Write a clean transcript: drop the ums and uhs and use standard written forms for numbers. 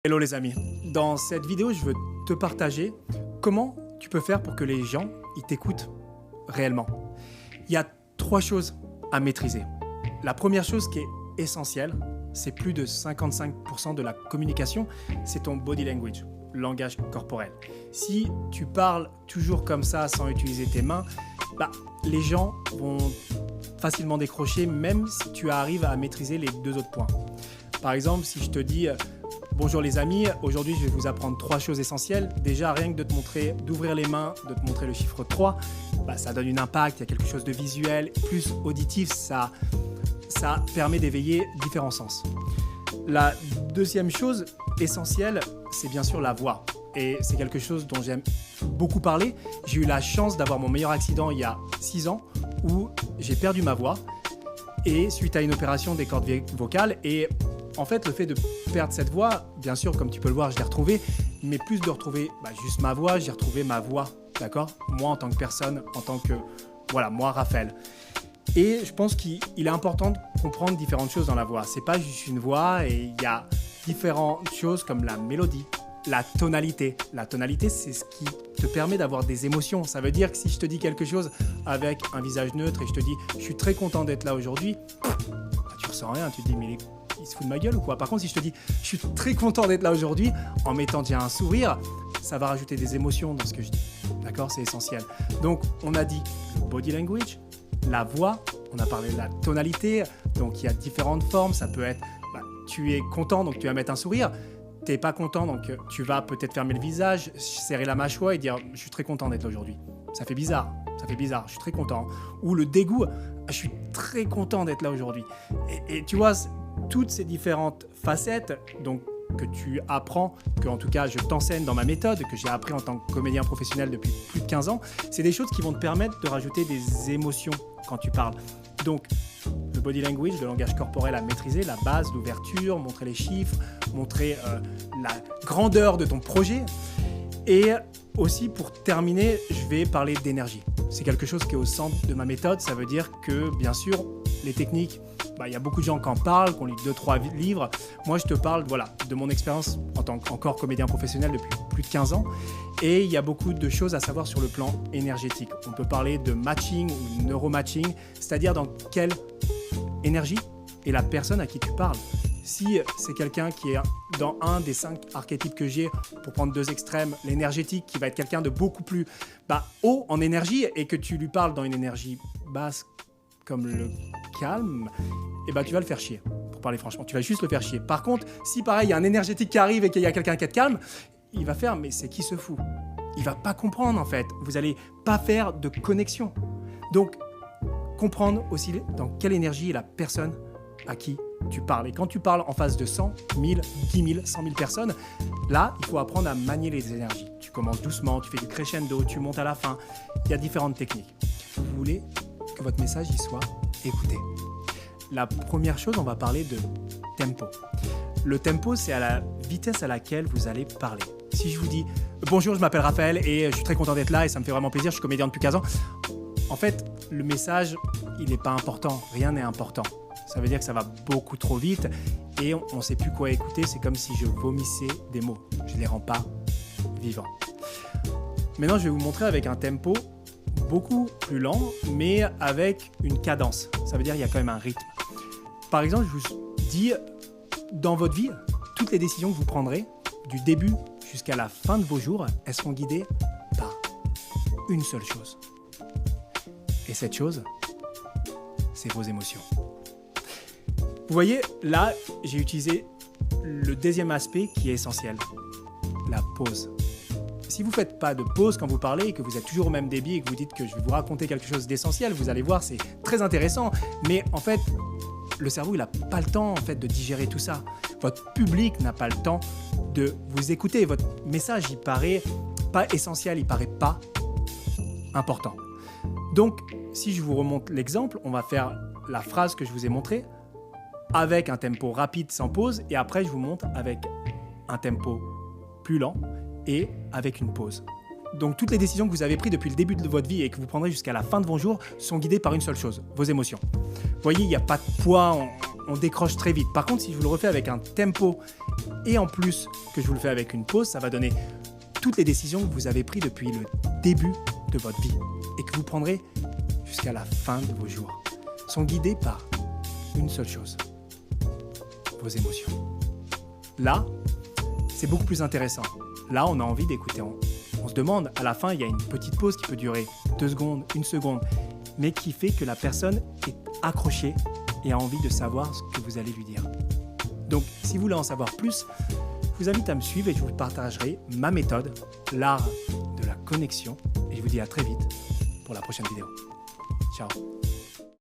Hello les amis, dans cette vidéo je veux te partager comment tu peux faire pour que les gens ils t'écoutent réellement. Il y a 3 choses à maîtriser. La première chose qui est essentielle, c'est plus de 55% de la communication, c'est ton body language, langage corporel. Si tu parles toujours comme ça sans utiliser tes mains, les gens vont facilement décrocher même si tu arrives à maîtriser les 2 autres points. Par exemple, si je te dis bonjour les amis, aujourd'hui je vais vous apprendre 3 choses essentielles. Déjà rien que de te montrer, d'ouvrir les mains, de te montrer le chiffre 3, ça donne un impact, il y a quelque chose de visuel, plus auditif, ça permet d'éveiller différents sens. La deuxième chose essentielle, c'est bien sûr la voix. Et c'est quelque chose dont j'aime beaucoup parler. J'ai eu la chance d'avoir mon meilleur accident il y a 6 ans où j'ai perdu ma voix et suite à une opération des cordes vocales. Et en fait, le fait de perdre cette voix, bien sûr, comme tu peux le voir, je l'ai retrouvée, mais plus de retrouver juste ma voix, j'ai retrouvé ma voix, d'accord ? Moi en tant que personne, en tant que, moi Raphaël. Et je pense qu'il est important de comprendre différentes choses dans la voix. C'est pas juste une voix et il y a différentes choses comme la mélodie, la tonalité. La tonalité, c'est ce qui te permet d'avoir des émotions. Ça veut dire que si je te dis quelque chose avec un visage neutre et je te dis « je suis très content d'être là aujourd'hui », tu ressens rien, tu te dis « mais il se fout de ma gueule ou quoi ?» Par contre, si je te dis « je suis très content d'être là aujourd'hui », en mettant déjà un sourire, ça va rajouter des émotions dans ce que je dis. D'accord ? C'est essentiel. Donc, on a dit le body language, la voix, on a parlé de la tonalité, donc il y a différentes formes. Ça peut être tu es content, donc tu vas mettre un sourire. Tu n'es pas content, donc tu vas peut-être fermer le visage, serrer la mâchoire et dire « je suis très content d'être là aujourd'hui ». Ça fait bizarre, je suis très content. Ou le dégoût, je suis très content d'être là aujourd'hui. Et tu vois, toutes ces différentes facettes donc, que tu apprends, que en tout cas je t'enseigne dans ma méthode, que j'ai appris en tant que comédien professionnel depuis plus de 15 ans, c'est des choses qui vont te permettre de rajouter des émotions quand tu parles. Donc, le body language, le langage corporel à maîtriser, la base, l'ouverture, montrer les chiffres, montrer la grandeur de ton projet. Et aussi, pour terminer, je vais parler d'énergie. C'est quelque chose qui est au centre de ma méthode. Ça veut dire que, bien sûr, les techniques, il y a beaucoup de gens qui en parlent, qui ont lu 2-3 livres. Moi, je te parle de mon expérience en tant qu'encore comédien professionnel depuis plus de 15 ans. Et il y a beaucoup de choses à savoir sur le plan énergétique. On peut parler de matching ou neuromatching, c'est-à-dire dans quelle énergie est la personne à qui tu parles. Si c'est quelqu'un qui est dans un des 5 archétypes que j'ai, pour prendre 2 extrêmes, l'énergétique qui va être quelqu'un de beaucoup plus haut en énergie et que tu lui parles dans une énergie basse comme le calme, tu vas le faire chier, pour parler franchement. Tu vas juste le faire chier. Par contre, si pareil, il y a un énergétique qui arrive et qu'il y a quelqu'un qui te calme, il va faire « mais c'est qui se fout ?» Il va pas comprendre en fait. Vous allez pas faire de connexion. Donc, comprendre aussi dans quelle énergie est la personne à qui tu parles. Et quand tu parles en face de 100, 1000, 10 000, 100 000 personnes, là, il faut apprendre à manier les énergies. Tu commences doucement, tu fais du crescendo, tu montes à la fin. Il y a différentes techniques. Vous voulez que votre message y soit écouté. La première chose, on va parler de tempo. Le tempo, c'est à la vitesse à laquelle vous allez parler. Si je vous dis « Bonjour, je m'appelle Raphaël et je suis très content d'être là et ça me fait vraiment plaisir, je suis comédien depuis 15 ans », en fait, le message, il n'est pas important. Rien n'est important. Ça veut dire que ça va beaucoup trop vite et on ne sait plus quoi écouter. C'est comme si je vomissais des mots. Je ne les rends pas vivants. Maintenant, je vais vous montrer avec un tempo beaucoup plus lent, mais avec une cadence. Ça veut dire qu'il y a quand même un rythme. Par exemple, je vous dis, dans votre vie, toutes les décisions que vous prendrez, du début jusqu'à la fin de vos jours, elles seront guidées par une seule chose. Et cette chose, c'est vos émotions. Vous voyez, là, j'ai utilisé le deuxième aspect qui est essentiel, la pause. Si vous ne faites pas de pause quand vous parlez et que vous êtes toujours au même débit et que vous dites que je vais vous raconter quelque chose d'essentiel, vous allez voir, c'est très intéressant. Mais en fait, le cerveau, il n'a pas le temps en fait, de digérer tout ça. Votre public n'a pas le temps de vous écouter. Votre message, il paraît pas essentiel, il paraît pas important. Donc, si je vous remonte l'exemple, on va faire la phrase que je vous ai montrée avec un tempo rapide sans pause et après, je vous montre avec un tempo plus lent et avec une pause. Donc, toutes les décisions que vous avez prises depuis le début de votre vie et que vous prendrez jusqu'à la fin de vos jours sont guidées par une seule chose, vos émotions. Vous voyez, il n'y a pas de poids, on décroche très vite. Par contre, si je vous le refais avec un tempo Et en plus que je vous le fais avec une pause, ça va donner toutes les décisions que vous avez prises depuis le début de votre vie et que vous prendrez jusqu'à la fin de vos jours. Sont guidées par une seule chose, vos émotions. Là, c'est beaucoup plus intéressant. Là, on a envie d'écouter. On se demande, à la fin, il y a une petite pause qui peut durer 2 secondes, 1 seconde, mais qui fait que la personne est accrochée et a envie de savoir ce que vous allez lui dire. Donc, si vous voulez en savoir plus, je vous invite à me suivre et je vous partagerai ma méthode, l'art de la connexion. Et je vous dis à très vite pour la prochaine vidéo. Ciao.